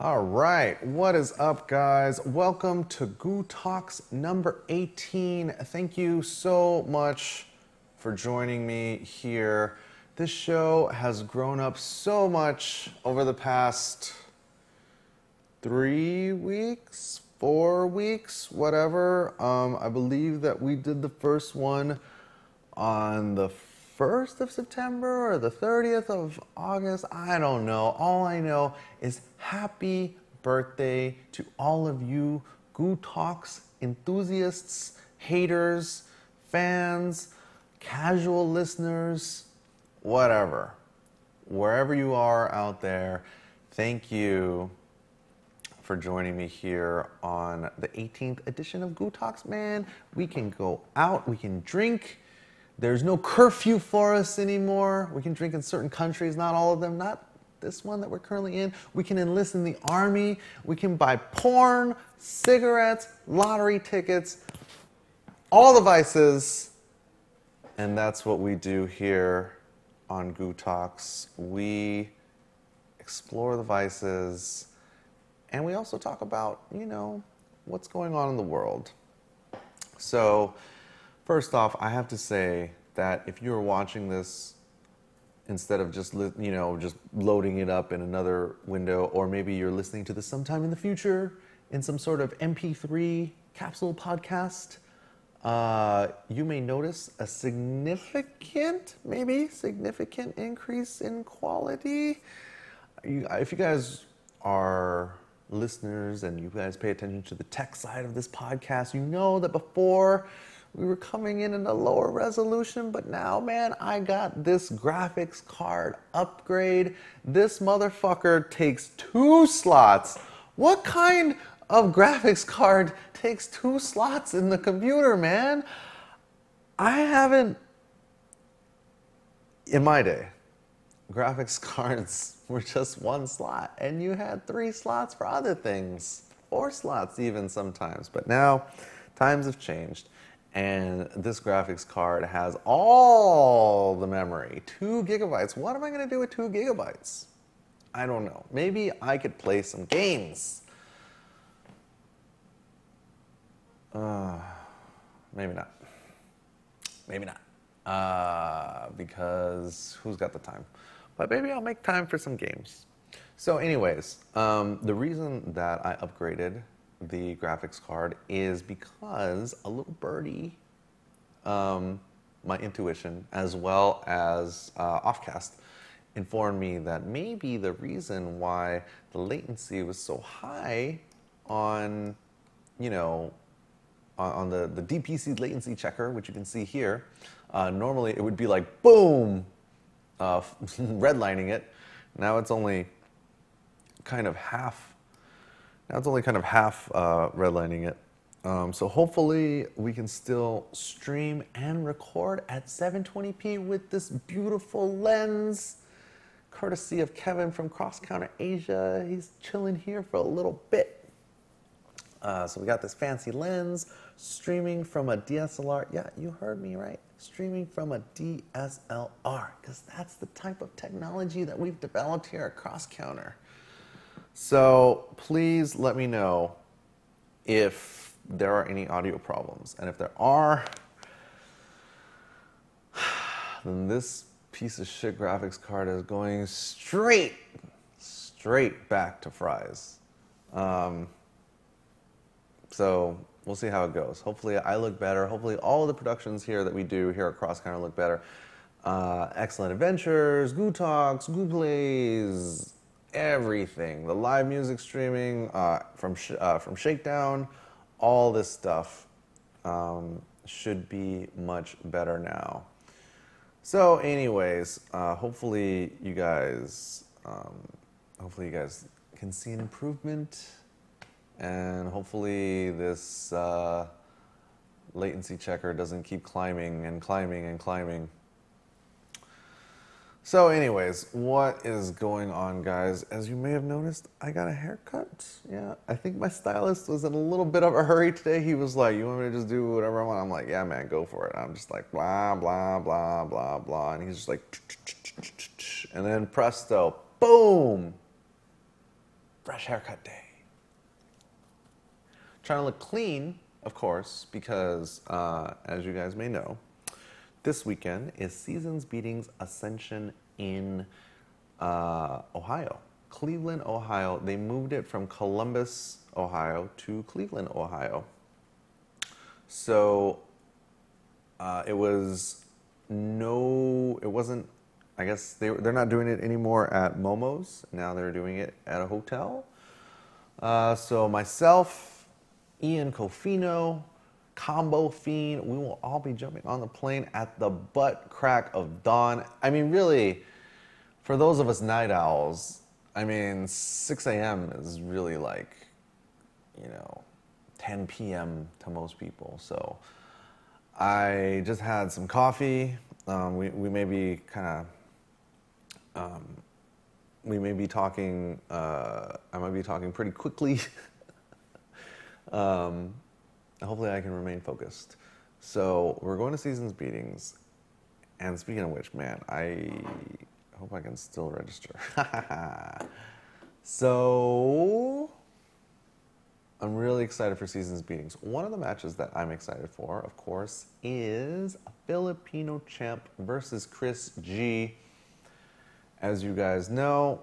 All right, what is up, guys? Welcome to GooTalks number 18. Thank you so much for joining me here. This show has grown up so much over the past 3 weeks, 4 weeks, whatever. I believe that we did the first one on the 1st of September or the 30th of August. I don't know. All I know is happy birthday to all of you GooTalks enthusiasts, haters, fans, casual listeners, whatever. Wherever you are out there, thank you for joining me here on the 18th edition of GooTalks, man. We can go out, we can drink. There's no curfew for us anymore. We can drink in certain countries, not all of them, not this one that we're currently in. We can enlist in the army. We can buy porn, cigarettes, lottery tickets, all the vices. And that's what we do here on GooTalks. We explore the vices, and we also talk about, what's going on in the world. So, first off, I have to say that if you're watching this instead of just loading it up in another window, or maybe you're listening to this sometime in the future in some sort of MP3 capsule podcast, you may notice a significant increase in quality. If you guys are listeners and you guys pay attention to the tech side of this podcast, you know that before we were coming in a lower resolution, but now, man, I got this graphics card upgrade. This motherfucker takes 2 slots. What kind of graphics card takes 2 slots in the computer, man? I haven't, in my day, graphics cards were just 1 slot, and you had 3 slots for other things, 4 slots even sometimes. But now, times have changed. And this graphics card has all the memory, 2 gigabytes. What am I gonna do with 2 gigabytes? I don't know. Maybe I could play some games. Maybe not. Maybe not. Because who's got the time? But maybe I'll make time for some games. So anyways, the reason that I upgraded the graphics card is because a little birdie, my intuition, as well as Offcast, informed me that maybe the reason why the latency was so high on, on the DPC latency checker, which you can see here, normally it would be like boom, redlining it. Now it's only kind of half. Now it's only kind of half redlining it. So hopefully we can still stream and record at 720p with this beautiful lens, courtesy of Kevin from Cross Counter Asia. He's chilling here for a little bit. So we got this fancy lens, streaming from a DSLR. Yeah, you heard me right. Streaming from a DSLR, because that's the type of technology that we've developed here at Cross Counter. So please let me know if there are any audio problems. And if there are, then this piece of shit graphics card is going straight back to fries. So we'll see how it goes. Hopefully I look better. Hopefully all the productions here that we do here at Cross Counter look better. Excellent Adventures, GooTalks, GooPlays, everything, the live music streaming from Shakedown, all this stuff should be much better now. So, anyways, hopefully you guys can see an improvement, and hopefully this latency checker doesn't keep climbing and climbing and climbing. So anyways, what is going on, guys? As you may have noticed, I got a haircut. Yeah, I think my stylist was in a little bit of a hurry today. He was like, you want me to just do whatever I want? I'm like, yeah, man, go for it. I'm just like, blah, blah, blah, blah, blah. And he's just like, and then presto, boom. fresh haircut day. Trying to look clean, of course, because as you guys may know, this weekend is Seasons Beatings Ascension in Ohio. Cleveland, Ohio. They moved it from Columbus, Ohio to Cleveland, Ohio. So it wasn't, I guess they're not doing it anymore at Momo's. Now they're doing it at a hotel. So myself, Ian Cofino, Combo Fiend, we will all be jumping on the plane at the butt crack of dawn. I mean, really, for those of us night owls, I mean, 6 a.m. is really like, 10 p.m. to most people. So I just had some coffee. We may be we may be talking, I might be talking pretty quickly. Hopefully I can remain focused. So we're going to Seasons Beatings. And speaking of which, man, I hope I can still register. So I'm really excited for Seasons Beatings. One of the matches that I'm excited for, of course, is Filipino Champ versus Chris G. As you guys know,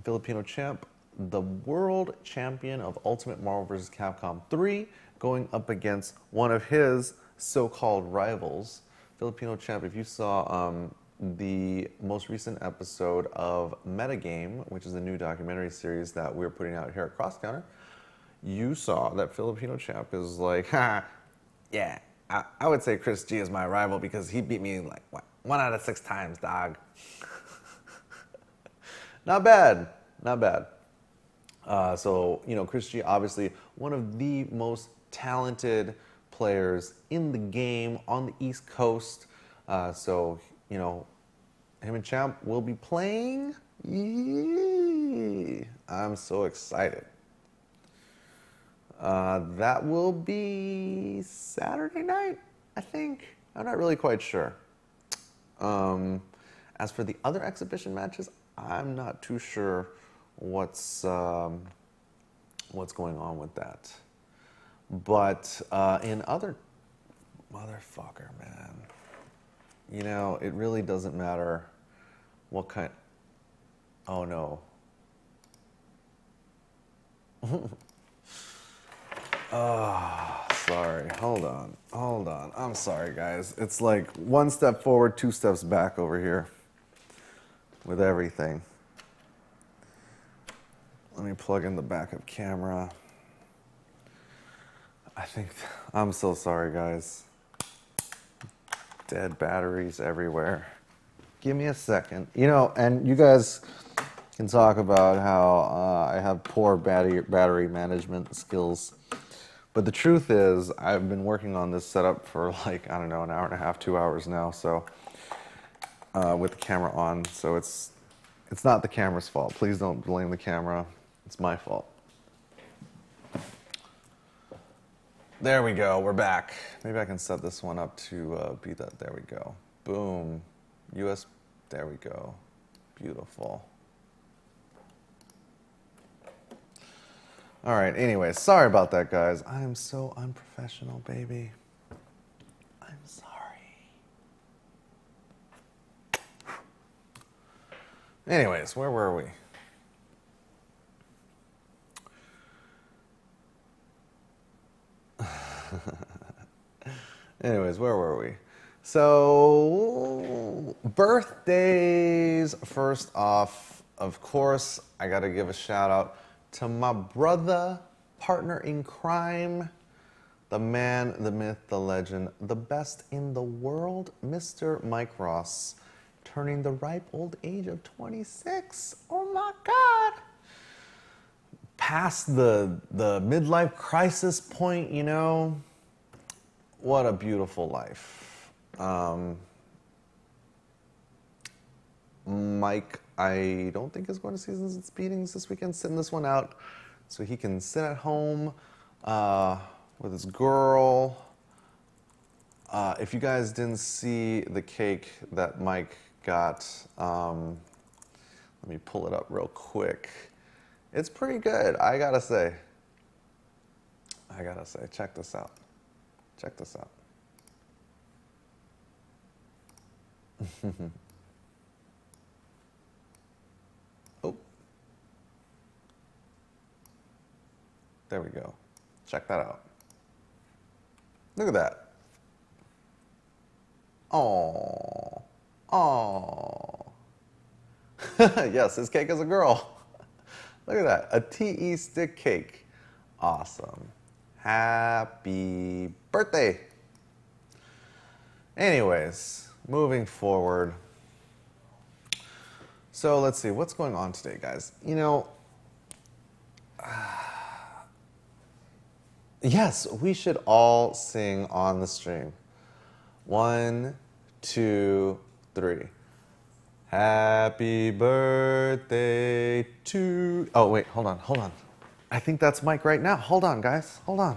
Filipino Champ, the world champion of Ultimate Marvel vs. Capcom 3, going up against one of his so-called rivals. Filipino Champ, if you saw the most recent episode of Metagame, which is a new documentary series that we're putting out here at Cross Counter, you saw that Filipino Champ is like, yeah, I would say Chris G is my rival because he beat me like, what, 1 out of 6 times, dog. Not bad, not bad. So, Chris G, obviously one of the most talented players in the game on the East Coast. So, him and Champ will be playing. Yee. I'm so excited. That will be Saturday night, I think. I'm not really quite sure. As for the other exhibition matches, I'm not too sure what's going on with that. But in other motherfucker, man, it really doesn't matter what kind. Oh no. Oh, sorry. Hold on. I'm sorry, guys. It's like 1 step forward, 2 steps back over here with everything. Let me plug in the backup camera. I'm so sorry, guys. Dead batteries everywhere. Give me a second. And you guys can talk about how I have poor battery management skills. But the truth is, I've been working on this setup for like, I don't know, 1.5 hours, 2 hours now. So with the camera on. So it's not the camera's fault. Please don't blame the camera. It's my fault. There we go. We're back. Maybe I can set this one up to be that. There we go. Boom. US. There we go. Beautiful. All right. Anyway, sorry about that, guys. I am so unprofessional, baby. I'm sorry. Anyways, where were we? Anyways, where were we? So, birthdays. First off, of course, I got to give a shout out to my brother, partner in crime, the man, the myth, the legend, the best in the world, Mr. Mike Ross, turning the ripe old age of 26. Oh my God. Past the midlife crisis point, what a beautiful life. Mike, I don't think is going to Seasons Beatings this weekend, sitting this one out so he can sit at home with his girl. If you guys didn't see the cake that Mike got, let me pull it up real quick. It's pretty good, I gotta say. Check this out. Check this out. Oh. There we go. Check that out. Look at that. Oh. Oh. Yes, his cake is a girl. Look at that. A TE stick cake. Awesome. Happy birthday. Anyways, moving forward. So let's see, what's going on today, guys? You know, yes, we should all sing on the stream. 1, 2, 3. Happy birthday to... Oh, wait, hold on. I think that's Mike right now. Hold on, guys, hold on.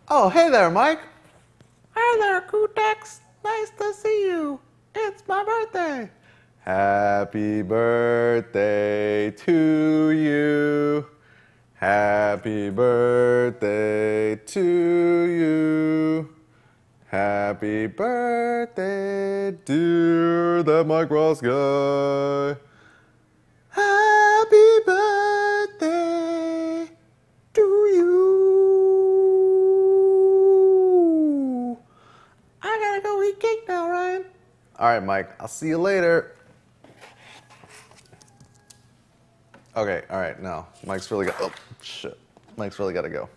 Oh, hey there, Mike. Hi there, gootecks. Nice to see you. It's my birthday. Happy birthday to you. Happy birthday to you. Happy birthday, dear that Mike Ross guy. Happy birthday to you. I gotta go eat cake now, Ryan. All right, Mike, I'll see you later. Okay, all right, no, Mike's really got, oh, shit. Mike's really gotta go.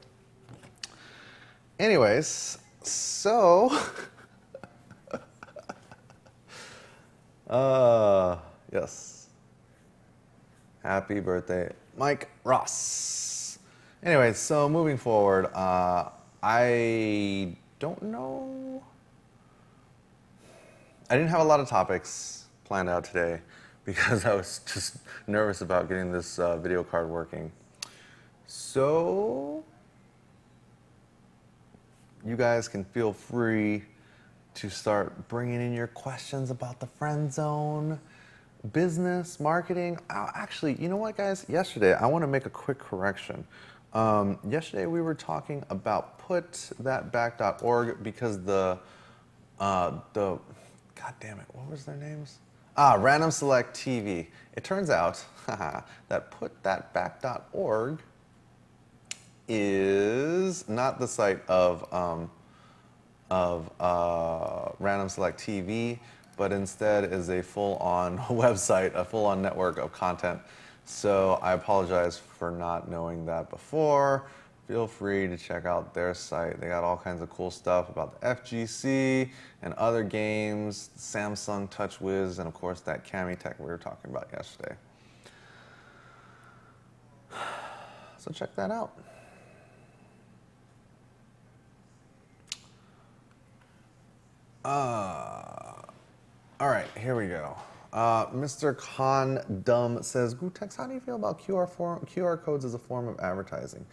Anyways, so, yes. Happy birthday, Mike Ross. Anyways, so moving forward, I don't know. I didn't have a lot of topics planned out today because I was just nervous about getting this video card working. So, you guys can feel free to start bringing in your questions about the friend zone, business, marketing. Actually, you know what, guys? Yesterday, I want to make a quick correction. Yesterday, we were talking about putthatback.org because God damn it, what was their names? Random Select TV. It turns out that putthatback.org is not the site of Random Select TV, but instead is a full-on website, a full-on network of content. So I apologize for not knowing that before. Feel free to check out their site. They got all kinds of cool stuff about the FGC and other games, Samsung TouchWiz, and of course that Camitech we were talking about yesterday. So check that out. All right, here we go. Mr. Condum says, gootecks, how do you feel about QR codes as a form of advertising?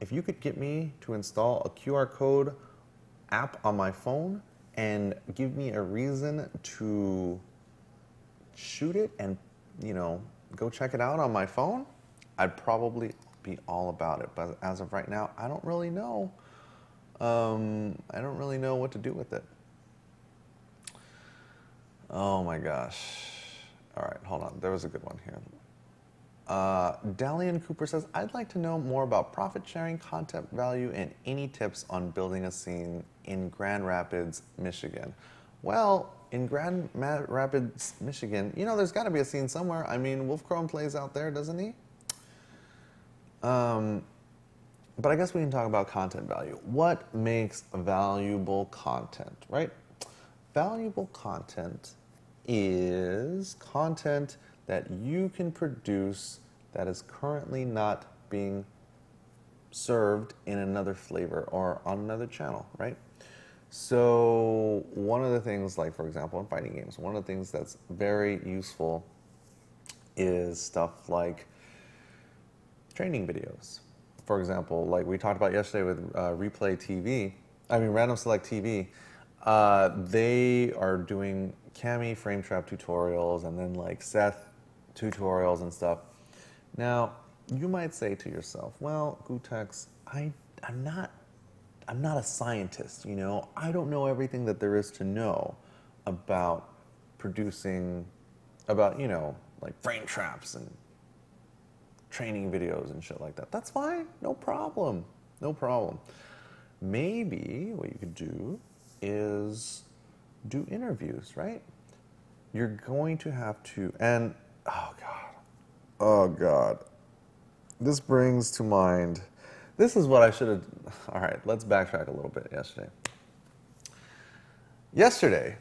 If you could get me to install a QR code app on my phone and give me a reason to shoot it and, you know, go check it out on my phone, I'd probably be all about it. But as of right now, I don't really know. I don't really know what to do with it. Oh my gosh. All right, hold on. There was a good one here. Dalian Cooper says, I'd like to know more about profit sharing, content value, and any tips on building a scene in Grand Rapids, Michigan. Well, in Grand Rapids, Michigan, you know, there's got to be a scene somewhere. I mean, Wolf Chrome plays out there, doesn't he? But I guess we can talk about content value. What makes valuable content, right? Valuable content is content that you can produce that is currently not being served in another flavor or on another channel, right? So one of the things, like for example in fighting games, one of the things that's very useful is stuff like training videos. For example, like we talked about yesterday with Random Select TV, They are doing Cami frame trap tutorials and then like Seth tutorials and stuff. Now, you might say to yourself, well, gootecks, I'm not a scientist, you know? I don't know everything that there is to know about producing, about, you know, like frame traps and training videos and shit like that. That's fine, no problem, no problem. Maybe what you could do is do interviews, right? You're going to have to, and oh God. This brings to mind, this is what I should have, all right, let's backtrack a little bit Yesterday,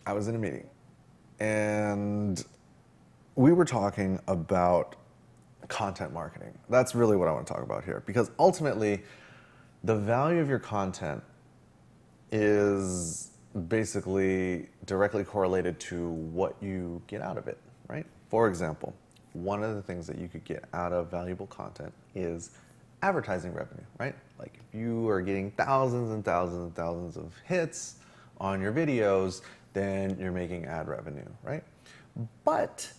I was in a meeting and we were talking about content marketing. That's really what I want to talk about here, because ultimately, the value of your content is basically directly correlated to what you get out of it, right? For example, one of the things that you could get out of valuable content is advertising revenue, right? Like if you are getting thousands and thousands and thousands of hits on your videos, then you're making ad revenue, right? But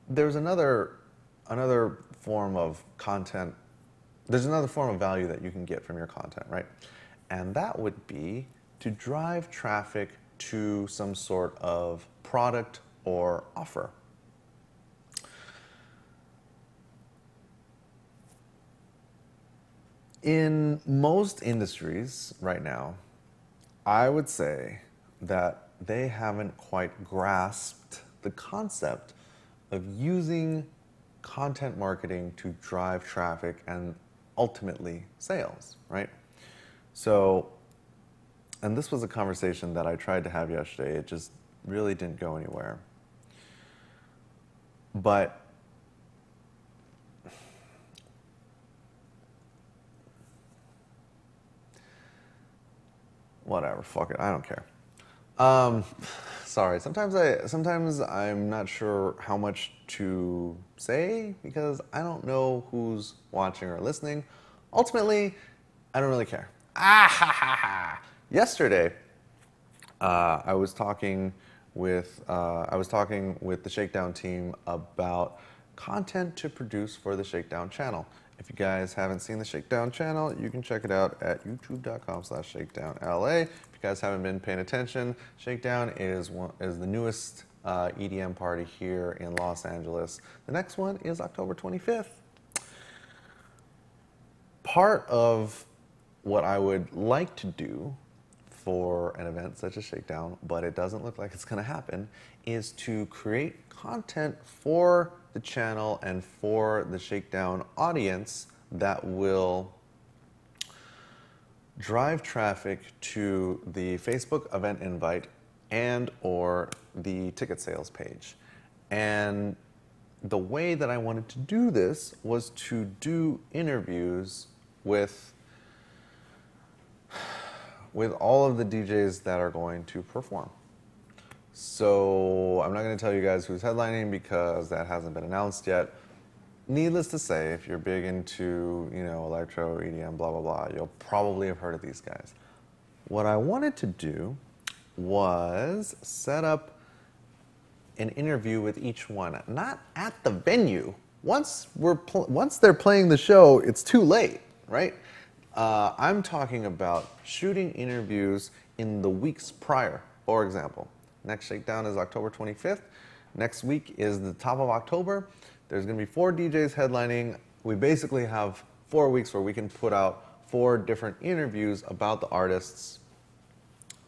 there's another form of content, there's another form of value that you can get from your content, right? And that would be to drive traffic to some sort of product or offer. In most industries right now, I would say that they haven't quite grasped the concept of using content marketing to drive traffic and ultimately sales, right? So, and this was a conversation that I tried to have yesterday. It just really didn't go anywhere. But whatever, fuck it, I don't care. Sorry, sometimes I'm not sure how much to say because I don't know who's watching or listening. Ultimately, I don't really care. Yesterday, I was talking with the Shakedown team about content to produce for the Shakedown channel. If you guys haven't seen the Shakedown channel, you can check it out at youtube.com/shakedownla. If you guys haven't been paying attention, Shakedown is the newest EDM party here in Los Angeles. The next one is October 25th. Part of what I would like to do for an event such as Shakedown, but it doesn't look like it's going to happen, is to create content for the channel and for the Shakedown audience that will drive traffic to the Facebook event invite and or the ticket sales page. And the way that I wanted to do this was to do interviews with all of the DJs that are going to perform. So I'm not going to tell you guys who's headlining because that hasn't been announced yet. Needless to say, if you're big into, you know, electro, EDM, blah, blah, blah, you'll probably have heard of these guys. What I wanted to do was set up an interview with each one, not at the venue. Once they're playing the show, it's too late, right? I'm talking about shooting interviews in the weeks prior. For example, next Shakedown is October 25th. Next week is the top of October. There's going to be 4 DJs headlining. We basically have 4 weeks where we can put out 4 different interviews about the artists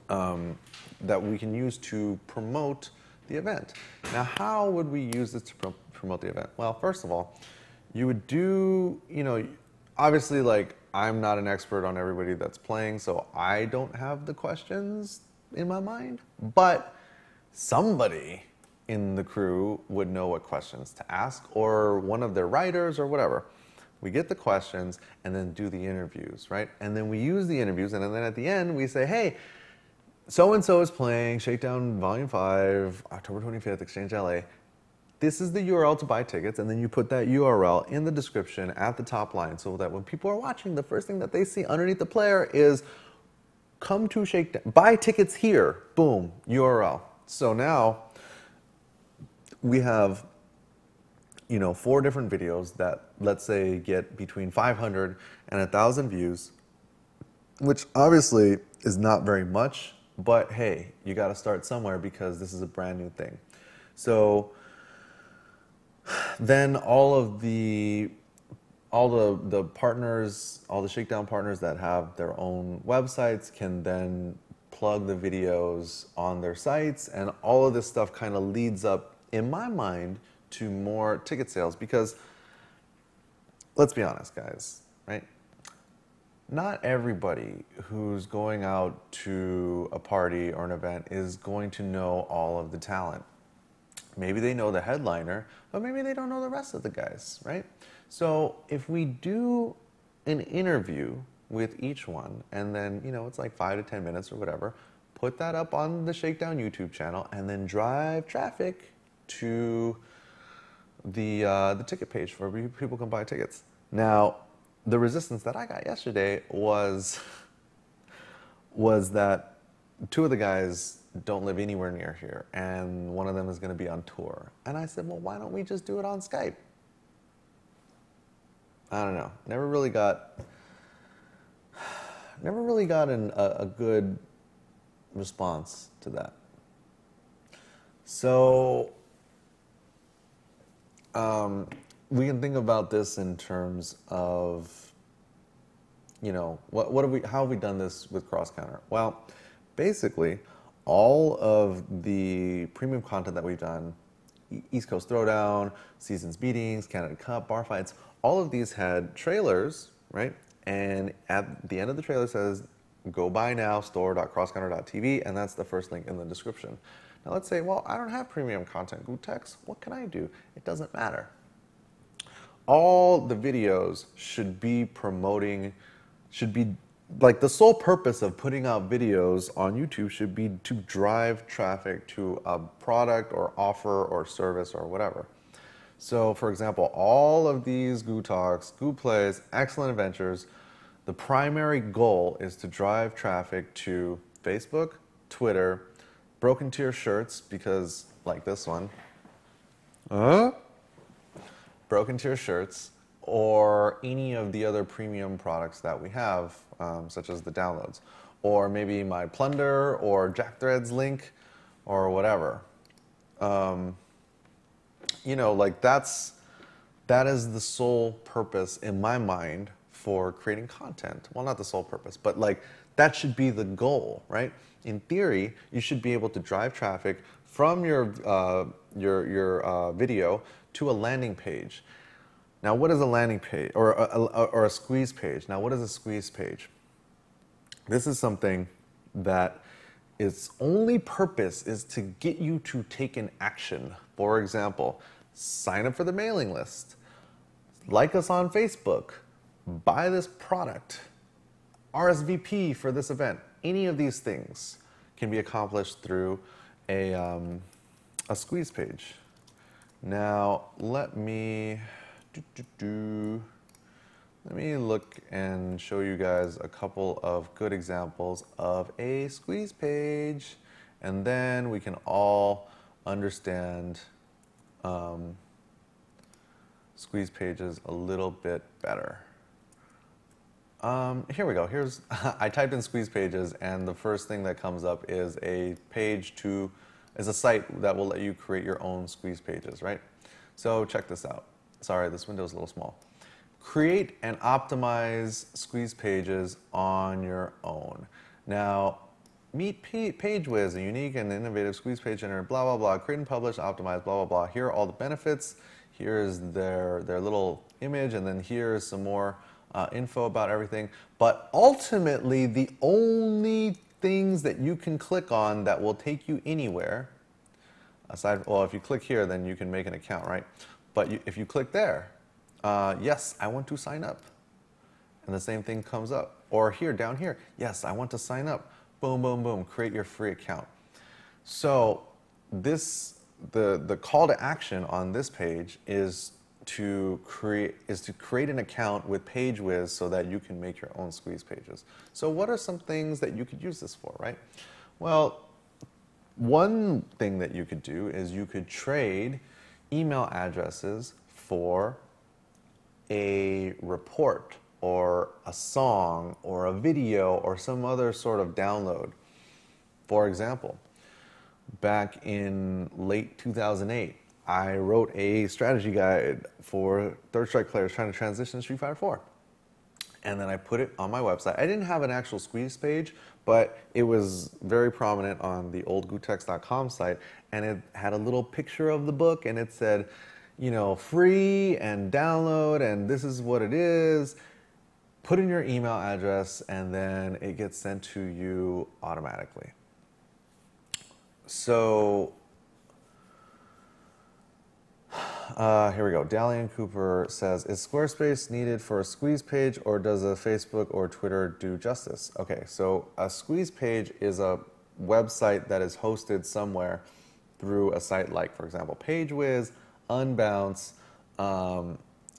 that we can use to promote the event. Now, how would we use this to promote the event? Well, first of all, you would do, you know, obviously, like, I'm not an expert on everybody that's playing, so I don't have the questions in my mind, but somebody in the crew would know what questions to ask, or one of their writers or whatever. We get the questions and then do the interviews, right? And then we use the interviews, and then at the end we say, hey, so-and-so is playing Shakedown Volume 5, October 25th, Exchange LA. This is the URL to buy tickets, and then you put that URL in the description at the top line so that when people are watching, the first thing that they see underneath the player is come to Shakedown, buy tickets here, boom, URL. So now we have, 4 different videos that, let's say, get between 500 and 1,000 views, which obviously is not very much, but hey, you got to start somewhere because this is a brand new thing. So then all the partners, all the Shakedown partners that have their own websites can then plug the videos on their sites, and all of this stuff kind of leads up, in my mind, to more ticket sales. Because let's be honest, guys, right? Not everybody who's going out to a party or an event is going to know all of the talent. Maybe they know the headliner, but maybe they don't know the rest of the guys, right? So if we do an interview with each one, and then, it's like 5 to 10 minutes or whatever, put that up on the Shakedown YouTube channel, and then drive traffic to the ticket page where people can buy tickets. Now, the resistance that I got yesterday was that 2 of the guys don't live anywhere near here, and one of them is going to be on tour. And I said, well, why don't we just do it on Skype? I don't know. Never really got a good response to that. So we can think about this in terms of, how have we done this with Cross Counter? Well, basically, all of the premium content that we've done, East Coast Throwdown, Seasons Meetings, Canada Cup, bar fights, all of these had trailers, right? And at the end of the trailer says, go buy now, store.crosscounter.tv, and that's the first link in the description. Now let's say, well, I don't have premium content, gootecks. What can I do? It doesn't matter. All the videos should be like the sole purpose of putting out videos on YouTube should be to drive traffic to a product or offer or service or whatever. So for example, all of these Goo Talks, Goo Plays, Excellent Adventures, the primary goal is to drive traffic to Facebook, Twitter, Broken Tier shirts, because like this one, Broken Tier shirts, or any of the other premium products that we have, such as the downloads, or maybe my Plunder or Jack Threads link, or whatever. Like that is the sole purpose in my mind for creating content. Well, not the sole purpose, but like that should be the goal, right? In theory, you should be able to drive traffic from your video to a landing page. Now, what is a landing page or a squeeze page? Now, what is a squeeze page? This is something that its only purpose is to get you to take an action. For example, sign up for the mailing list, like us on Facebook, buy this product, RSVP for this event. Any of these things can be accomplished through a squeeze page. Now, let me look and show you guys a couple of good examples of a squeeze page, and then we can all understand squeeze pages a little bit better. Here we go. I typed in squeeze pages, and the first thing that comes up is a site that will let you create your own squeeze pages, right? So check this out. Sorry, this window is a little small. Create and optimize squeeze pages on your own. Now, meet PageWiz, a unique and innovative squeeze page generator, blah, blah, blah. Create and publish, optimize, blah, blah, blah. Here are all the benefits. Here's their little image, and then here's some more info about everything. But ultimately, the only things that you can click on that will take you anywhere, well, if you click here, then you can make an account, right? But if you click there, yes, I want to sign up. And the same thing comes up. Or here, down here, yes, I want to sign up. Boom, boom, boom, create your free account. So the call to action on this page is to create an account with PageWiz so that you can make your own squeeze pages. So what are some things that you could use this for, right? Well, one thing that you could do is you could trade email addresses for a report or a song or a video or some other sort of download. For example, back in late 2008, I wrote a strategy guide for Third Strike players trying to transition to Street Fighter 4. And then I put it on my website. I didn't have an actual squeeze page, but it was very prominent on the old gootecks.com site, and it had a little picture of the book, and it said, you know, free and download, and this is what it is. Put in your email address, and then it gets sent to you automatically. So here we go. Dalian Cooper says, is Squarespace needed for a squeeze page, or does a Facebook or Twitter do justice? Okay, so a squeeze page is a website that is hosted somewhere through a site like, for example, PageWiz, Unbounce,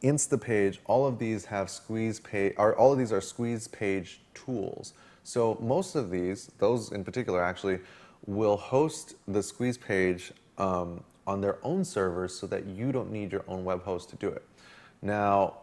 Instapage. All of these have squeeze page, all of these are squeeze page tools. So most of these, those in particular actually, will host the squeeze page on their own servers so that you don't need your own web host to do it. Now,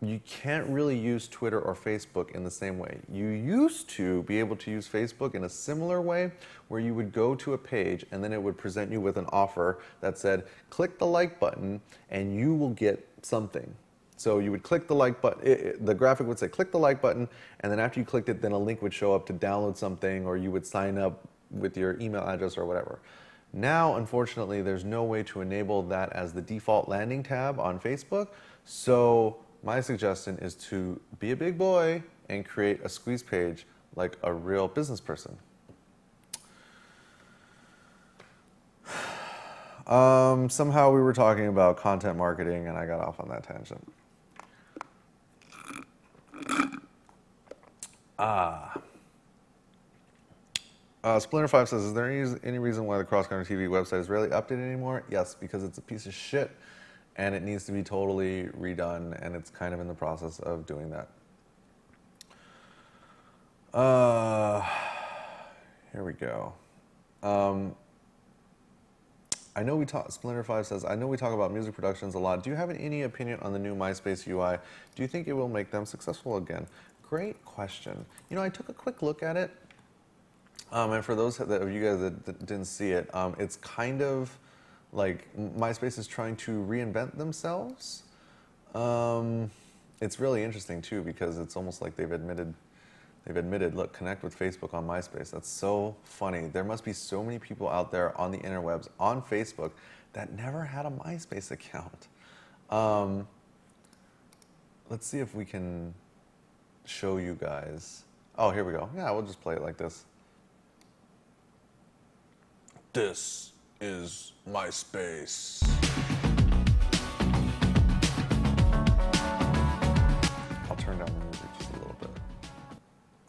you can't really use Twitter or Facebook in the same way. You used to be able to use Facebook in a similar way, where you would go to a page and then it would present you with an offer that said, click the like button and you will get something. So you would click the like button, the graphic would say click the like button, and then after you clicked it, then a link would show up to download something, or you would sign up with your email address or whatever. Now, unfortunately, there's no way to enable that as the default landing tab on Facebook. So my suggestion is to be a big boy and create a squeeze page like a real business person. Somehow we were talking about content marketing and I got off on that tangent. Splinter5 says, is there any reason why the Cross Country TV website is rarely updated anymore? Yes, because it's a piece of shit and it needs to be totally redone, and it's kind of in the process of doing that. Here we go. I know we talk, Splinter5 says, I know we talk about music productions a lot. Do you have any opinion on the new MySpace UI? Do you think it will make them successful again? Great question. You know, I took a quick look at it. And for those of you guys that didn't see it, it's kind of like MySpace is trying to reinvent themselves. It's really interesting too, because it's almost like they've admitted, look, connect with Facebook on MySpace. That's so funny. There must be so many people out there on the interwebs, on Facebook, that never had a MySpace account. Let's see if we can show you guys. Oh, here we go. Yeah, we'll just play it like this. This is MySpace. I'll turn down the music just a little bit.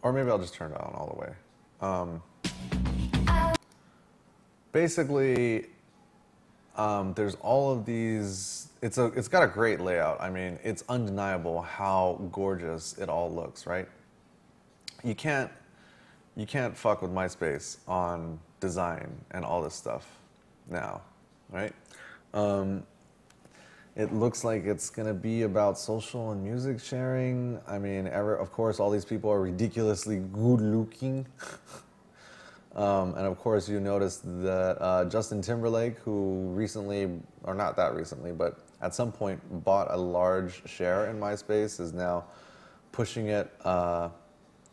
Or maybe I'll just turn it on all the way. Basically, there's all of these, it's got a great layout. I mean, it's undeniable how gorgeous it all looks, right? You can't fuck with MySpace on design and all this stuff now, right? It looks like it's gonna be about social and music sharing. I mean, of course, all these people are ridiculously good looking. And of course, you noticed that Justin Timberlake, who recently, or not that recently, but at some point bought a large share in MySpace, is now pushing it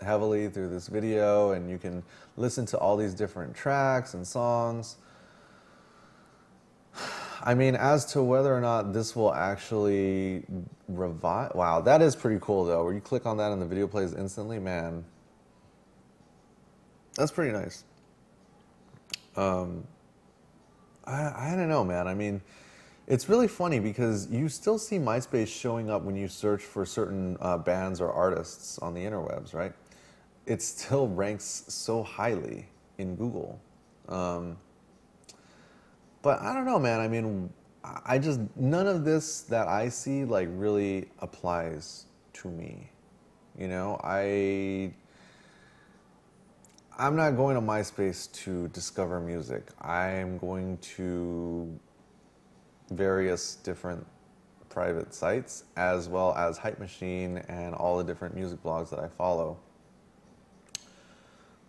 heavily through this video, and you can listen to all these different tracks and songs. I mean, as to whether or not this will actually revive, wow, that is pretty cool though, where you click on that and the video plays instantly, man. That's pretty nice. I don't know, man. I mean, it's really funny because you still see MySpace showing up when you search for certain bands or artists on the interwebs, right? It still ranks so highly in Google. But I don't know, man. I mean, I just, none of this that I see like really applies to me. You know, I'm not going to MySpace to discover music. I'm going to various different private sites, as well as Hype Machine and all the different music blogs that I follow.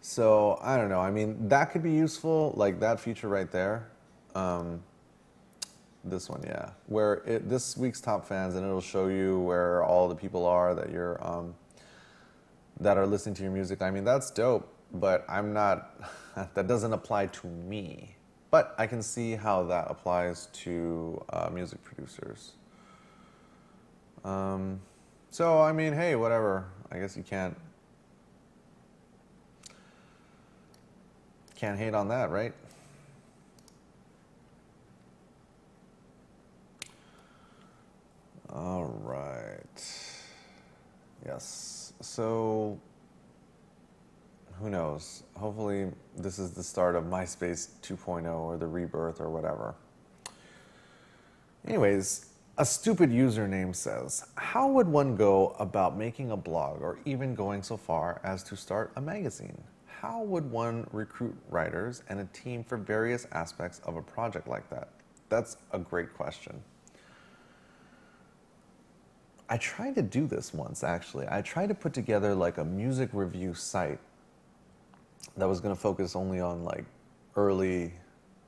So I don't know. I mean, that could be useful, like that feature right there. This one, yeah, where this week's top fans, and it'll show you where all the people are that you're that are listening to your music. I mean, that's dope, but I'm not. That doesn't apply to me. But I can see how that applies to music producers. So I mean, hey, whatever. I guess you can't hate on that, right? All right. Yes. So who knows? Hopefully this is the start of MySpace 2.0 or the rebirth or whatever. Anyways, a stupid username says, how would one go about making a blog or even going so far as to start a magazine? How would one recruit writers and a team for various aspects of a project like that? That's a great question. I tried to do this once, actually. I tried to put together like a music review site that was going to focus only on like early,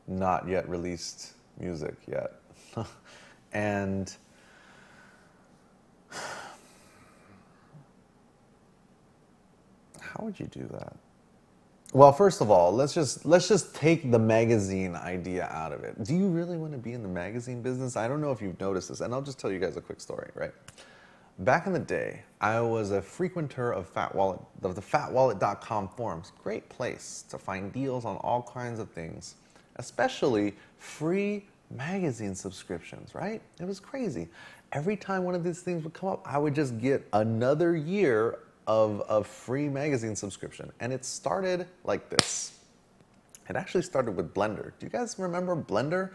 not yet released music yet. And how would you do that? Well, first of all, let's just take the magazine idea out of it. Do you really want to be in the magazine business? I don't know if you've noticed this, and I'll just tell you guys a quick story, right? Back in the day, I was a frequenter of the fatwallet.com forums. Great place to find deals on all kinds of things, especially free magazine subscriptions, right? It was crazy. Every time one of these things would come up, I would just get another year of free magazine subscription. And it started like this. It actually started with Blender. Do you guys remember Blender?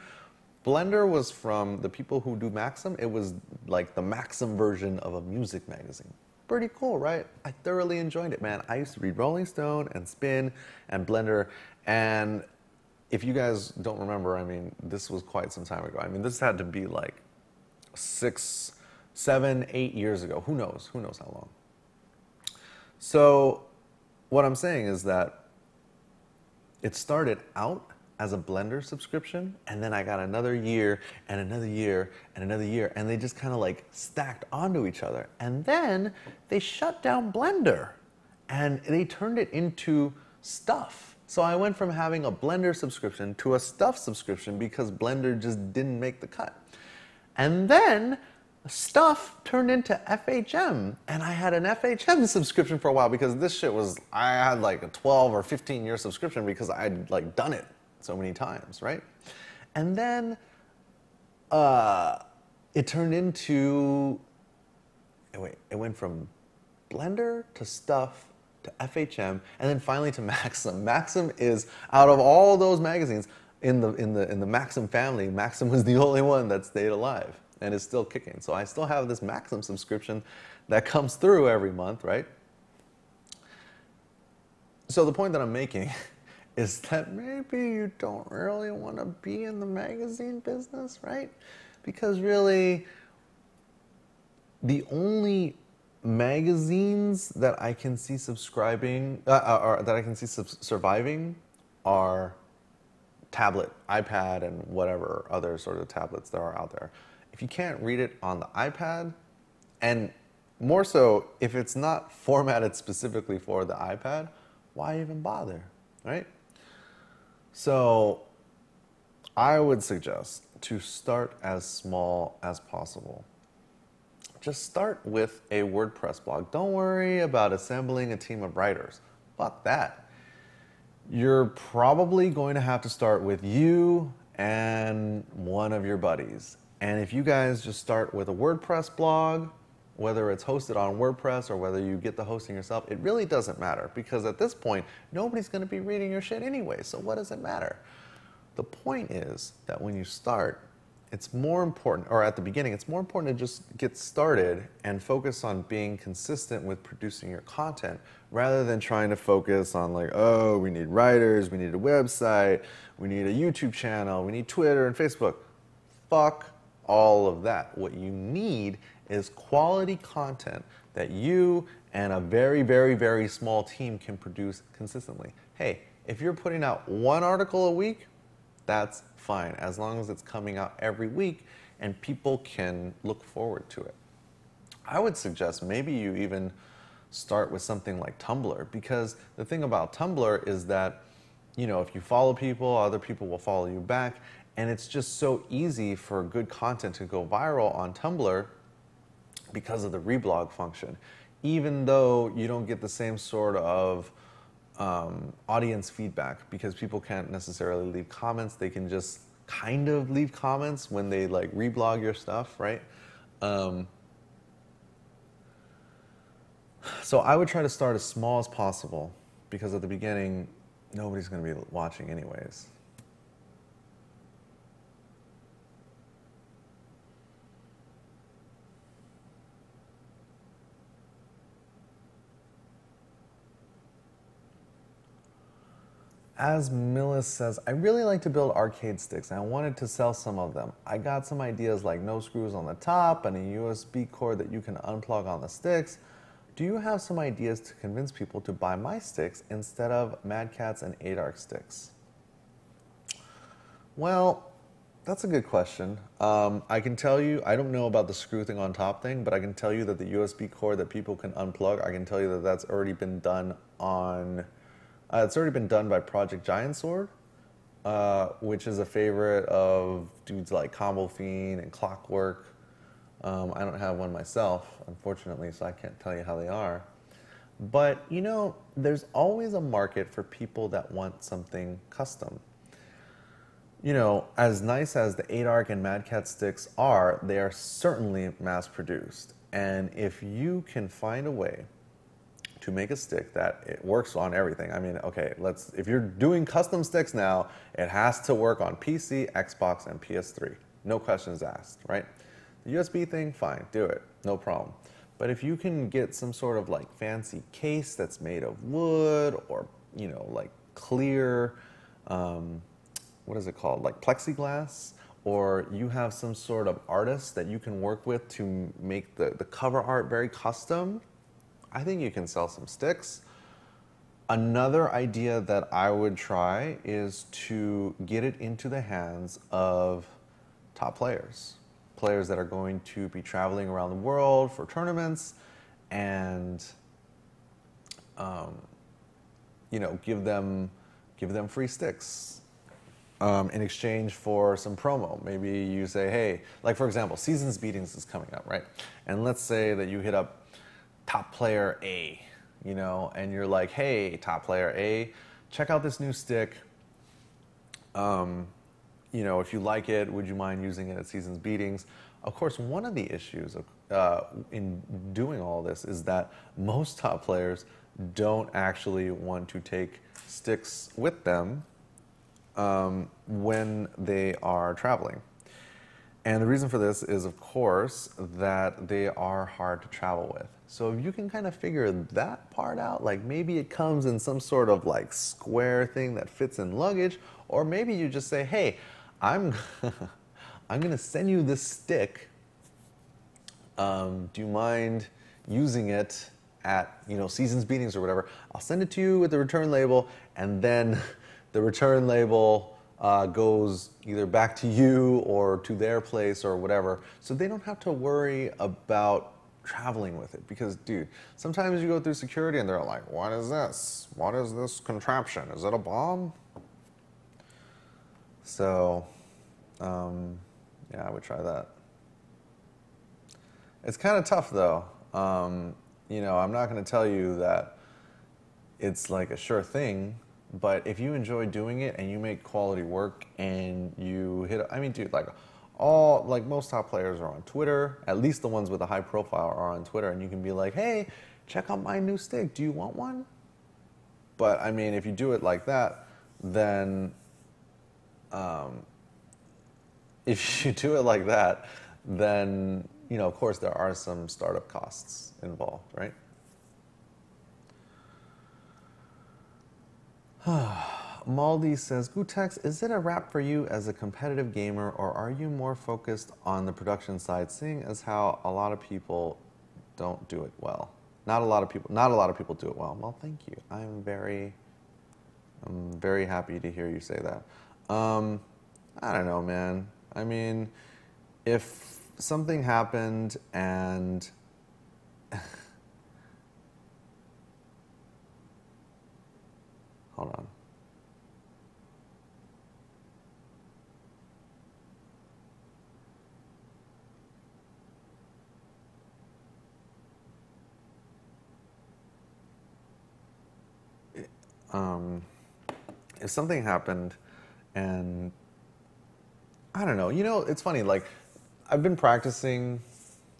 Blender was from the people who do Maxim. It was like the Maxim version of a music magazine. Pretty cool, right? I thoroughly enjoyed it, man. I used to read Rolling Stone and Spin and Blender. And if you guys don't remember, I mean, this was quite some time ago. I mean, this had to be like 6, 7, 8 years ago. Who knows? Who knows how long? So what I'm saying is that it started out as a Blender subscription, and then I got another year and another year and another year, and they just kind of like stacked onto each other. And then they shut down Blender and they turned it into Stuff. So I went from having a Blender subscription to a Stuff subscription because Blender just didn't make the cut. And then Stuff turned into FHM, and I had an FHM subscription for a while because this shit was, I had like a 12 or 15 year subscription because I'd like done it so many times, right? And then it turned into, it went from Blender to Stuff to FHM, and then finally to Maxim. Maxim is, out of all those magazines in the Maxim family, Maxim was the only one that stayed alive and is still kicking. So I still have this Maxim subscription that comes through every month, right? So the point that I'm making is that maybe you don't really want to be in the magazine business, right? Because really, the only magazines that I can see subscribing, or that I can see surviving, are tablet, iPad, and whatever other sort of tablets there are out there. If you can't read it on the iPad, and more so, if it's not formatted specifically for the iPad, why even bother, right? So I would suggest to start as small as possible. Just start with a WordPress blog. Don't worry about assembling a team of writers. Fuck that. You're probably going to have to start with you and one of your buddies. And if you guys just start with a WordPress blog, whether it's hosted on WordPress or whether you get the hosting yourself, it really doesn't matter, because at this point, nobody's going to be reading your shit anyway, so what does it matter? The point is that when you start, it's more important, or at the beginning, it's more important to just get started and focus on being consistent with producing your content rather than trying to focus on like, oh, we need writers, we need a website, we need a YouTube channel, we need Twitter and Facebook. Fuck all of that. What you need is quality content that you and a very, very, very small team can produce consistently. Hey, if you're putting out one article a week, that's fine, as long as it's coming out every week and people can look forward to it. I would suggest maybe you even start with something like Tumblr, because the thing about Tumblr is that, you know, if you follow people, other people will follow you back, and it's just so easy for good content to go viral on Tumblr because of the reblog function. Even though you don't get the same sort of audience feedback, because people can't necessarily leave comments, they can just kind of leave comments when they like reblog your stuff, right? So I would try to start as small as possible, because at the beginning, nobody's going to be watching anyways. As Millis says, I really like to build arcade sticks and I wanted to sell some of them. I got some ideas like no screws on the top and a USB cord that you can unplug on the sticks. Do you have some ideas to convince people to buy my sticks instead of Mad Catz and Adark sticks? Well, that's a good question. I can tell you, I don't know about the screw thing on top thing, but I can tell you that the USB cord that people can unplug, I can tell you that that's already been done on... it's already been done by Project Giant Sword, which is a favorite of dudes like Combo Fiend and Clockwork. I don't have one myself, unfortunately, so I can't tell you how they are. But, you know, there's always a market for people that want something custom. You know, as nice as the Adark and Mad Catz sticks are, they are certainly mass-produced. And if you can find a way to make a stick that it works on everything. I mean, okay, if you're doing custom sticks now, it has to work on PC, Xbox, and PS3. No questions asked, right? The USB thing, fine, do it, no problem. But if you can get some sort of like fancy case that's made of wood or, you know, like clear, what is it called? Like plexiglass, or you have some sort of artist that you can work with to make the cover art very custom, I think you can sell some sticks. Another idea that I would try is to get it into the hands of top players. Players that are going to be traveling around the world for tournaments and, you know, give them free sticks in exchange for some promo. Maybe you say, hey, like for example, Seasons Beatings is coming up, right? And let's say that you hit up top player A, you know, and you're like, hey, top player A, check out this new stick. You know, if you like it, would you mind using it at Seasons Beatings? Of course, one of the issues in doing all this is that most top players don't actually want to take sticks with them when they are traveling. And the reason for this is, of course, that they are hard to travel with. So if you can kind of figure that part out, like maybe it comes in some sort of like square thing that fits in luggage, or maybe you just say, hey, I'm going to send you this stick. Do you mind using it at, you know, Seasons Beatings or whatever? I'll send it to you with the return label, and then the return label goes either back to you or to their place or whatever, so they don't have to worry about traveling with it. Because, dude, sometimes you go through security and they're like, what is this? What is this contraption? Is it a bomb? So, yeah, I would try that. It's kind of tough, though. You know, I'm not going to tell you that it's like a sure thing, but if you enjoy doing it and you make quality work and you hit, I mean, dude, like most top players are on Twitter, at least the ones with a high profile are on Twitter, and you can be like, hey, check out my new stick. Do you want one? But I mean, if you do it like that, then, if you do it like that, then, you know, of course there are some startup costs involved, right? Maldi says, Gootex, is it a wrap for you as a competitive gamer, or are you more focused on the production side, seeing as how a lot of people don't do it well? Not a lot of people do it well. Well, thank you. I'm very happy to hear you say that. I don't know, man. I mean, if something happened and hold on. If something happened and I don't know, you know, it's funny, like I've been practicing,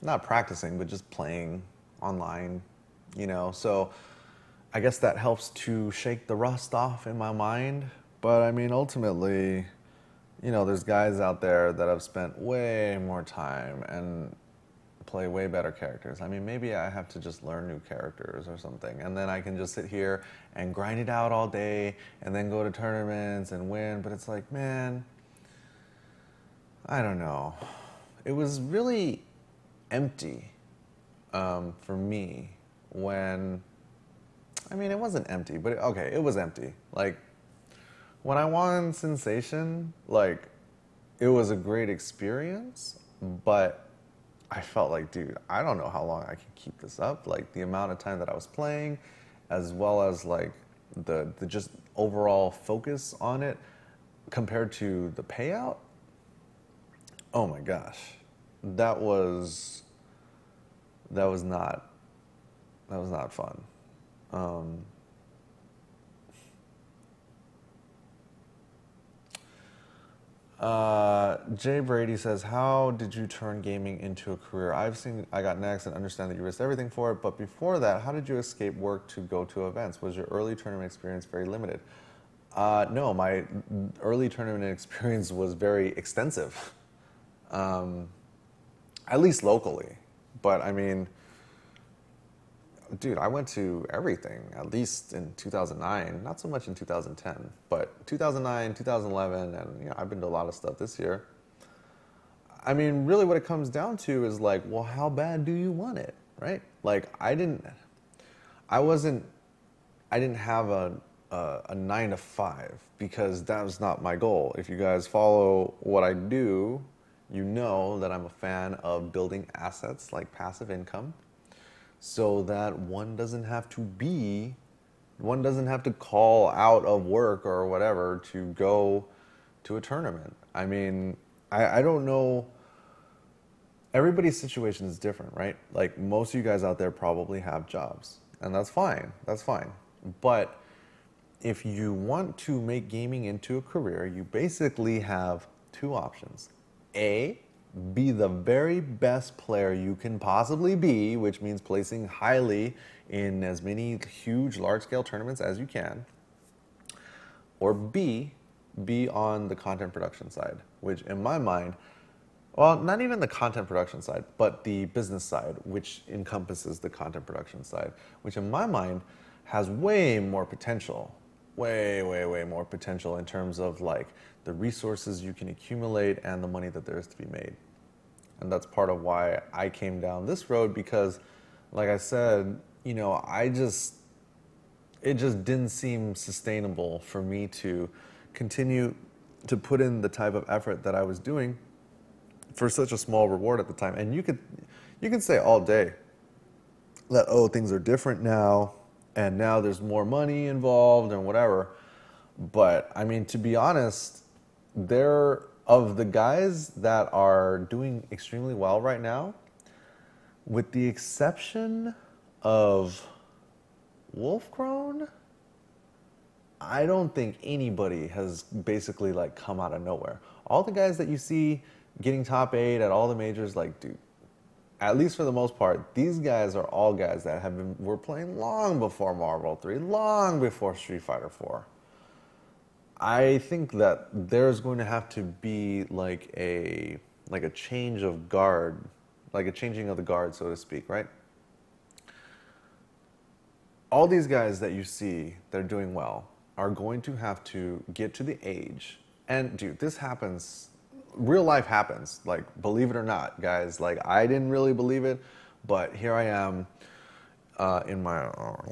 not practicing, but just playing online, you know, so I guess that helps to shake the rust off in my mind. But I mean, ultimately, you know, there's guys out there that have spent way more time and play way better characters. I mean, maybe I have to just learn new characters or something, and then I can just sit here and grind it out all day and then go to tournaments and win. But it's like, man, I don't know. It was really empty for me when, I mean, it wasn't empty, but okay, it was empty. Like, when I won Sensation, like, it was a great experience, but I felt like, dude, I don't know how long I can keep this up. Like, the amount of time that I was playing, as well as, like, the just overall focus on it compared to the payout. Oh my gosh. That was not fun. Jay Brady says, how did you turn gaming into a career? I've seen I Got Next and understand that you risked everything for it, but before that, how did you escape work to go to events? Was your early tournament experience very limited? No, my early tournament experience was very extensive, at least locally. But I mean, dude, I went to everything, at least in 2009, not so much in 2010, but 2009, 2011, and you know, I've been to a lot of stuff this year. I mean, really what it comes down to is like, well, how bad do you want it, right? Like, I didn't have a 9 to 5 because that was not my goal. If you guys follow what I do, you know that I'm a fan of building assets like passive income, so that one doesn't have to call out of work or whatever to go to a tournament. I mean, I don't know. Everybody's situation is different, right? Like, most of you guys out there probably have jobs, and that's fine. That's fine. But if you want to make gaming into a career, you basically have two options. A, be the very best player you can possibly be, which means placing highly in as many huge, large-scale tournaments as you can. Or B, be on the content production side, which in my mind, well, not even the content production side, but the business side, which encompasses the content production side, which in my mind has way more potential, way more potential in terms of like the resources you can accumulate and the money that there is to be made. And that's part of why I came down this road, because like I said, you know, it just didn't seem sustainable for me to continue to put in the type of effort that I was doing for such a small reward at the time. And you can say all day that, oh, things are different now, and now there's more money involved and whatever. But I mean, to be honest, of the guys that are doing extremely well right now, with the exception of Wolfcrone, I don't think anybody has basically like come out of nowhere. All the guys that you see getting top 8 at all the majors, like, dude, at least for the most part, these guys are all guys that were playing long before Marvel 3, long before Street Fighter 4. I think that there's going to have to be like a change of guard, like a changing of the guard, so to speak, right? All these guys that you see that are doing well are going to have to get to the age, and dude, this happens, real life happens, like, believe it or not, guys. Like, I didn't really believe it, but here I am in my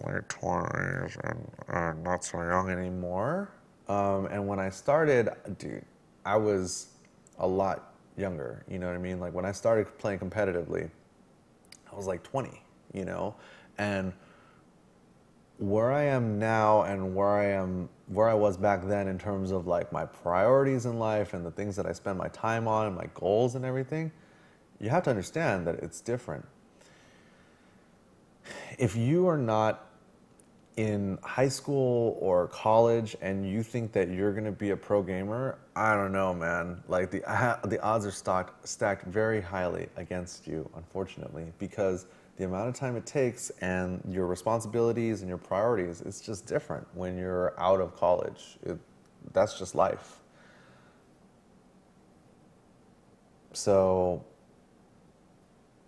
late 20s and not so young anymore. And when I started, dude, I was a lot younger, you know what I mean? Like, when I started playing competitively, I was like 20, you know? And where I am now and where I was back then in terms of like my priorities in life and the things that I spend my time on and my goals and everything, you have to understand that it's different. If you are not in high school or college and you think that you're going to be a pro gamer, I don't know, man. Like, the odds are stacked very highly against you, unfortunately, because the amount of time it takes and your responsibilities and your priorities, it's just different when you're out of college. That's just life. So,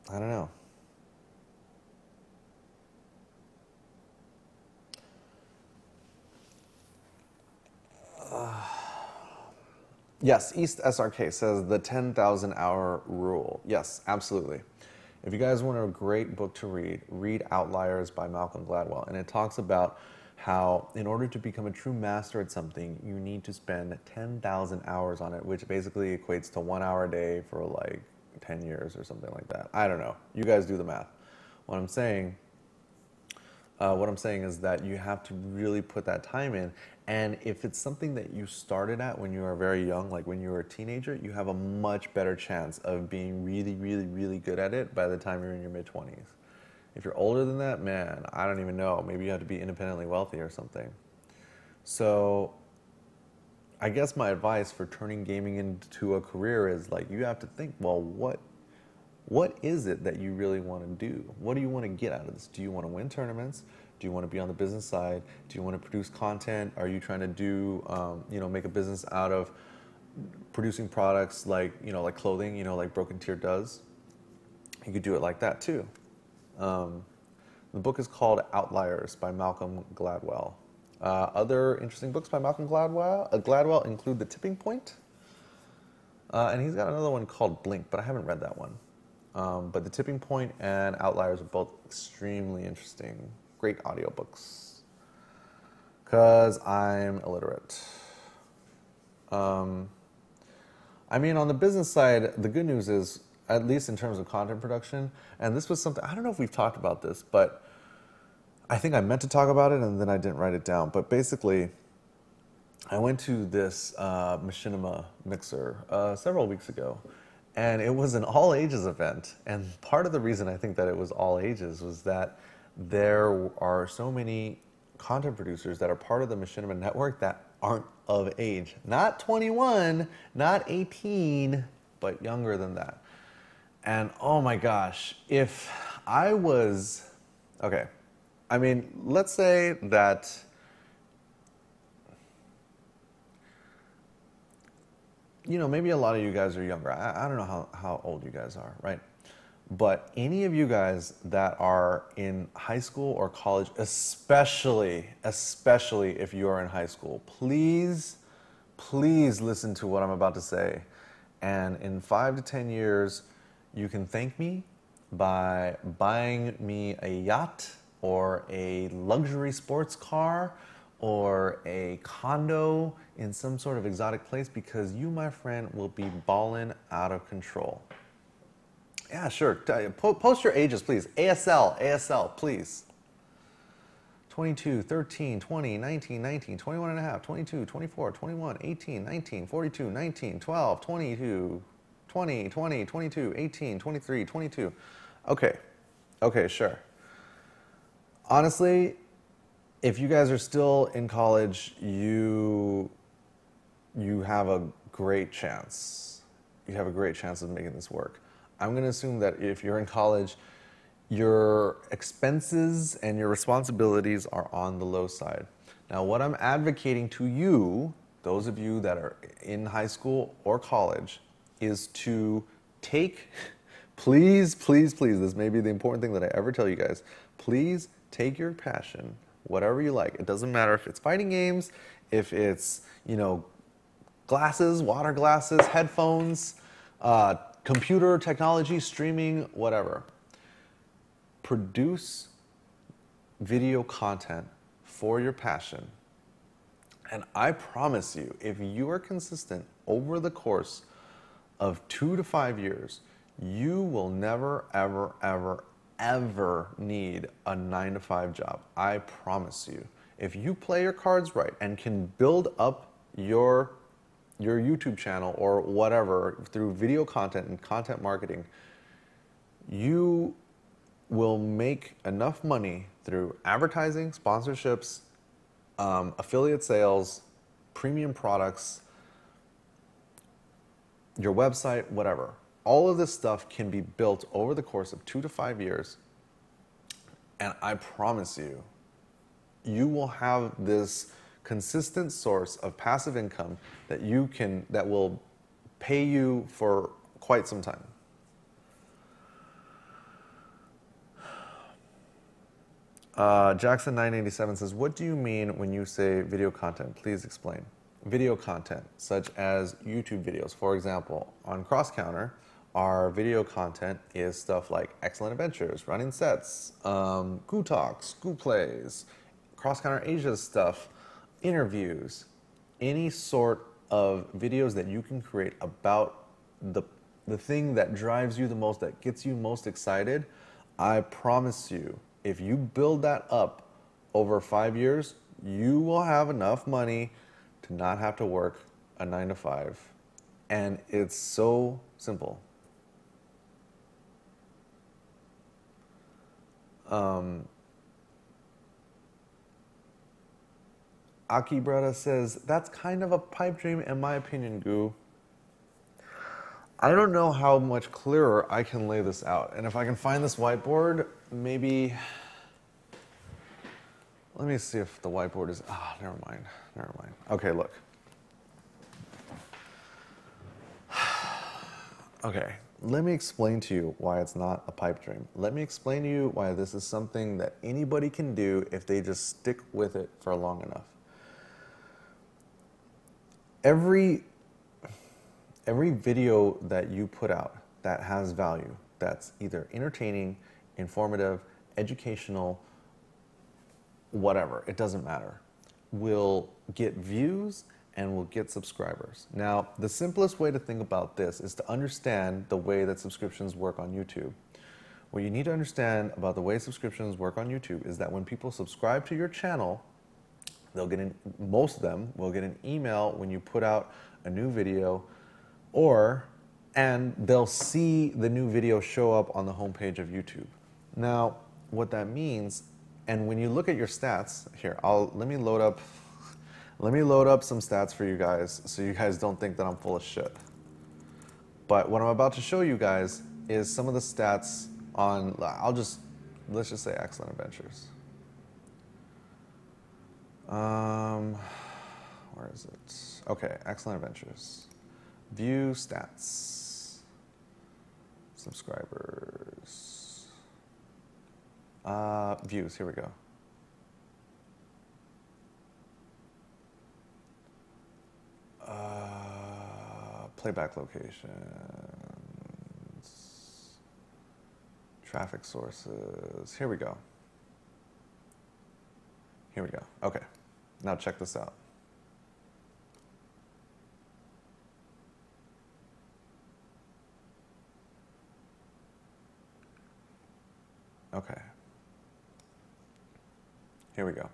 I don't know. Yes, East SRK says the 10,000 hour rule. Yes, absolutely. If you guys want a great book to read, read Outliers by Malcolm Gladwell. And it talks about how in order to become a true master at something, you need to spend 10,000 hours on it, which basically equates to 1 hour a day for like 10 years or something like that. I don't know. You guys do the math. What I'm saying is that you have to really put that time in. And if it's something that you started at when you were very young, like when you were a teenager, you have a much better chance of being really, really, really good at it by the time you're in your mid-20s. If you're older than that, man, I don't even know. Maybe you have to be independently wealthy or something. So I guess my advice for turning gaming into a career is, like, you have to think, well, what is it that you really want to do? What do you want to get out of this? Do you want to win tournaments? Do you want to be on the business side? Do you want to produce content? Are you trying to do, make a business out of producing products like clothing, like Broken Tier does? You could do it like that too. The book is called Outliers by Malcolm Gladwell. Other interesting books by Malcolm Gladwell include The Tipping Point, and he's got another one called Blink, but I haven't read that one. But The Tipping Point and Outliers are both extremely interesting. Great audiobooks. Because I'm illiterate. On the business side, the good news is, at least in terms of content production, and this was something, I don't know if we've talked about this, but I think I meant to talk about it and then I didn't write it down. But basically, I went to this machinima mixer several weeks ago. And it was an all ages event. And part of the reason I think that it was all ages was that there are so many content producers that are part of the Machinima network that aren't of age. Not 21, not 18, but younger than that. And oh my gosh, if I was, okay, let's say that maybe a lot of you guys are younger. I don't know how old you guys are, right? But any of you guys that are in high school or college, especially if you are in high school, please listen to what I'm about to say. And in 5 to 10 years, you can thank me by buying me a yacht or a luxury sports car or a condo in some sort of exotic place, because you, my friend, will be balling out of control. Yeah, sure. Post your ages, please. ASL, please. 22, 13, 20, 19, 19, 21 and a half, 22, 24, 21, 18, 19, 42, 19, 12, 22, 20, 20, 22, 18, 23, 22. Okay, sure. Honestly, if you guys are still in college, you have a great chance. You have a great chance of making this work. I'm going to assume that if you're in college, your expenses and your responsibilities are on the low side. Now, what I'm advocating to you, those of you that are in high school or college, is to take, please, please, please, this may be the important thing that I ever tell you guys, please take your passion, whatever you like. It doesn't matter if it's fighting games, if it's, you know, glasses, water glasses, headphones, computer technology, streaming, whatever. Produce video content for your passion. And I promise you, if you are consistent over the course of 2 to 5 years, you will never, ever, ever, ever need a 9-to-5 job. I promise you. If you play your cards right and can build up your YouTube channel or whatever through video content and content marketing, you will make enough money through advertising, sponsorships, affiliate sales, premium products, your website, whatever. All of this stuff can be built over the course of 2 to 5 years. And I promise you, you will have this consistent source of passive income that will pay you for quite some time. Jackson 987 says, what do you mean when you say video content? Please explain. Video content, such as YouTube videos. For example, on Cross Counter, our video content is stuff like Excellent Adventures, Running Sets, gootalks, gooplays, Cross Counter Asia stuff, interviews, any sort of videos that you can create about the thing that drives you the most, that gets you most excited. I promise you, if you build that up over 5 years, you will have enough money to not have to work a 9-to-5. And it's so simple. Aki Brada says, that's kind of a pipe dream in my opinion, Goo. I don't know how much clearer I can lay this out. And if I can find this whiteboard, maybe, let me see if the whiteboard is, never mind. Okay, look. Okay, let me explain to you why it's not a pipe dream. Let me explain to you why this is something that anybody can do if they just stick with it for long enough. Every video that you put out that has value, that's either entertaining, informative, educational, whatever, it doesn't matter, will get views and will get subscribers. Now, the simplest way to think about this is to understand the way that subscriptions work on YouTube. What you need to understand about the way subscriptions work on YouTube is that when people subscribe to your channel, they'll get most of them will get an email when you put out a new video, and they'll see the new video show up on the homepage of YouTube. Now, what that means, and when you look at your stats, here, let me load up some stats for you guys so you guys don't think that I'm full of shit. But what I'm about to show you guys is some of the stats on, let's just say Excellent Adventures. Where is it? Okay, Excellent Adventures. View stats. Subscribers. Views, here we go. Playback locations. Traffic sources. Here we go. Okay, now check this out. Okay. Here we go.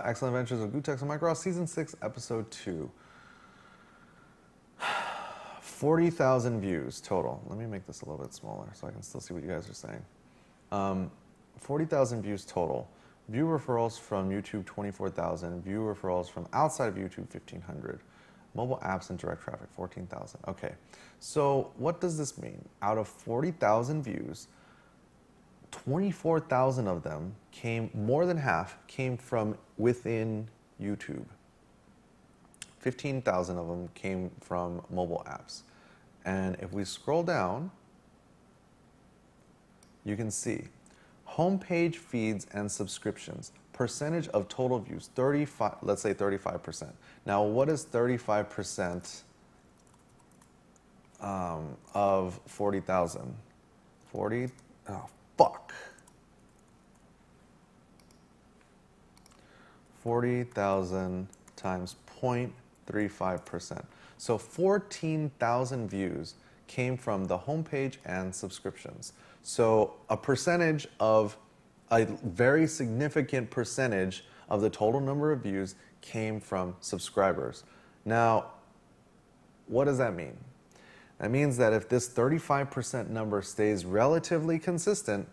Excellent Adventures of Gootecks and Microsoft, Season 6, Episode 2. 40,000 views total. Let me make this a little bit smaller so I can still see what you guys are saying. 40,000 views total. View referrals from YouTube, 24,000. View referrals from outside of YouTube, 1,500. Mobile apps and direct traffic, 14,000. Okay, so what does this mean? Out of 40,000 views, 24,000 of them more than half came from within YouTube. 15,000 of them came from mobile apps. And if we scroll down, you can see homepage feeds and subscriptions. Percentage of total views, 35, let's say 35%. Now, what is 35% of 40,000? 40, oh, fuck. 40,000 times 0.35%. So 14,000 views came from the homepage and subscriptions. So a percentage of, a very significant percentage of the total number of views came from subscribers. Now, what does that mean? That means that if this 35% number stays relatively consistent,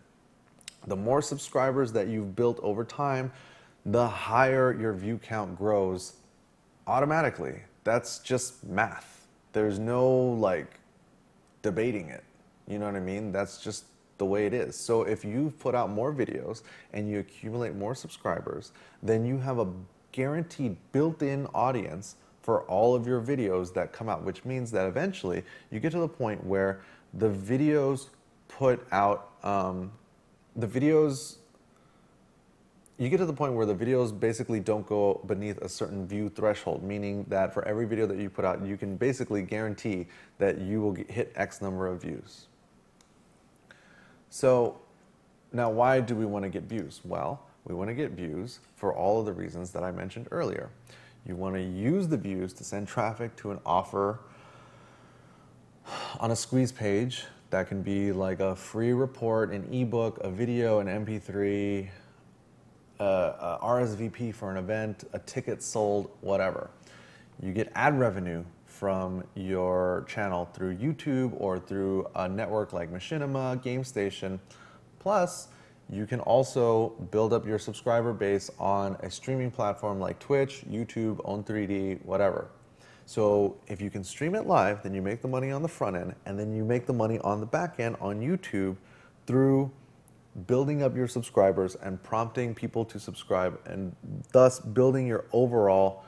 the more subscribers that you've built over time, the higher your view count grows automatically. That's just math. There's no like debating it. You know what I mean? That's just the way it is. So if you put out more videos and you accumulate more subscribers, then you have a guaranteed built-in audience for all of your videos that come out, which means that eventually you get to the point where the videos put out, you get to the point where the videos basically don't go beneath a certain view threshold, meaning that for every video that you put out, you can basically guarantee that you will hit X number of views. So now why do we want to get views? Well, we want to get views for all of the reasons that I mentioned earlier. You want to use the views to send traffic to an offer on a squeeze page. That can be like a free report, an ebook, a video, an MP3, a RSVP for an event, a ticket sold, whatever. You get ad revenue from your channel through YouTube or through a network like Machinima, GameStation. Plus, you can also build up your subscriber base on a streaming platform like Twitch, YouTube, Own3D, whatever. So if you can stream it live, then you make the money on the front end, and then you make the money on the back end on YouTube through building up your subscribers and prompting people to subscribe, and thus building your overall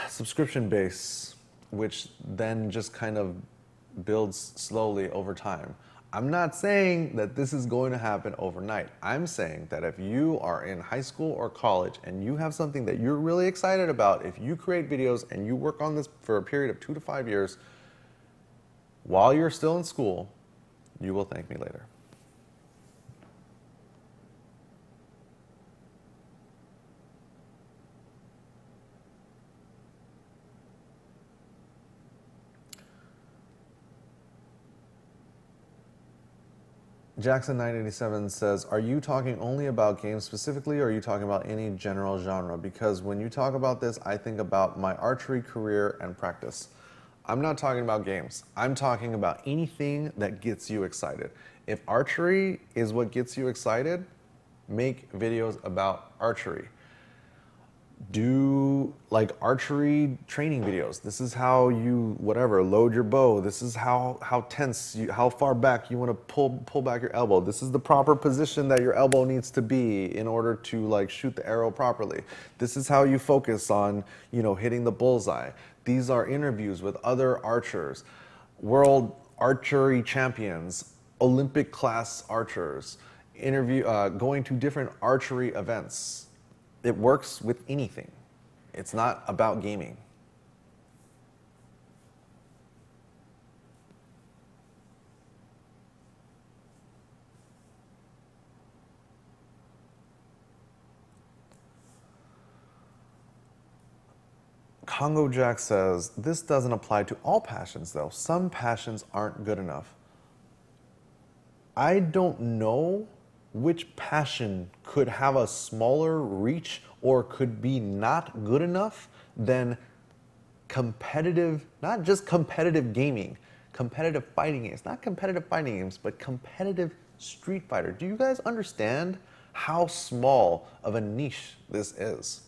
subscription base, which then just kind of builds slowly over time. I'm not saying that this is going to happen overnight. I'm saying that if you are in high school or college and you have something that you're really excited about, if you create videos and you work on this for a period of 2 to 5 years, while you're still in school, you will thank me later. Jackson987 says, are you talking only about games specifically, or are you talking about any general genre? Because when you talk about this, I think about my archery career and practice. I'm not talking about games. I'm talking about anything that gets you excited. If archery is what gets you excited, make videos about archery. Do like archery training videos. This is how you, whatever, load your bow. This is how tense, how far back you want to pull back your elbow. This is the proper position that your elbow needs to be in order to like shoot the arrow properly. This is how you focus on, you know, hitting the bullseye. These are interviews with other archers, world archery champions, Olympic class archers, going to different archery events. It works with anything. It's not about gaming. Congo Jack says, this doesn't apply to all passions though. Some passions aren't good enough. I don't know which passion could have a smaller reach or could be not good enough than competitive, not just competitive gaming, competitive fighting games, not competitive fighting games, but competitive Street Fighter. Do you guys understand how small of a niche this is?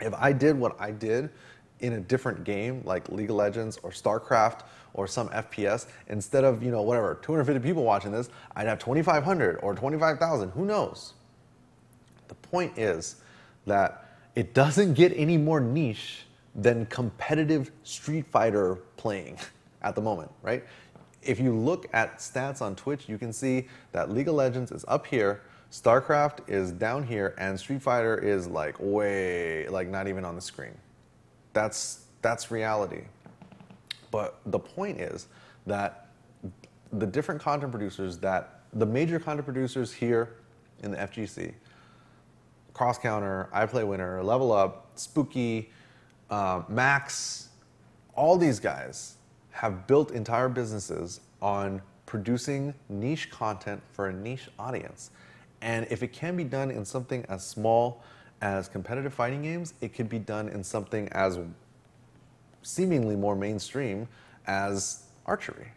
If I did what I did in a different game like League of Legends or StarCraft or some FPS, instead of, you know, whatever, 250 people watching this, I'd have 2,500 or 25,000, who knows? The point is that it doesn't get any more niche than competitive Street Fighter playing at the moment, right? If you look at stats on Twitch, you can see that League of Legends is up here, StarCraft is down here, and Street Fighter is like way, like not even on the screen. That's reality. But the point is that the different content producers the major content producers here in the FGC, Cross Counter, I Play Winner, Level Up, Spooky, Max, all these guys have built entire businesses on producing niche content for a niche audience. And if it can be done in something as small as competitive fighting games, it could be done in something as seemingly more mainstream as archery.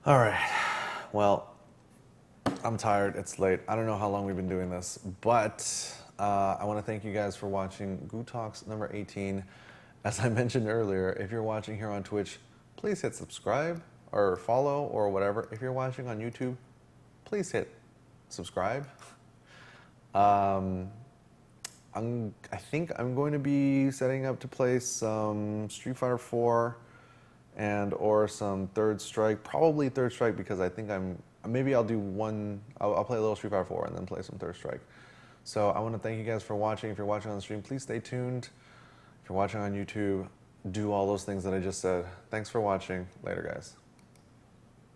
All right, well, I'm tired, it's late. I don't know how long we've been doing this, but I want to thank you guys for watching Goo Talks number 18. As I mentioned earlier, if you're watching here on Twitch, please hit subscribe or follow or whatever. If you're watching on YouTube, please hit subscribe. I think I'm going to be setting up to play some Street Fighter 4 and or some Third Strike, probably Third Strike, because I think maybe I'll do one, I'll play a little Street Fighter 4 and then play some Third Strike. So I want to thank you guys for watching. If you're watching on the stream, please stay tuned. If you're watching on YouTube, do all those things that I just said. Thanks for watching. Later, guys.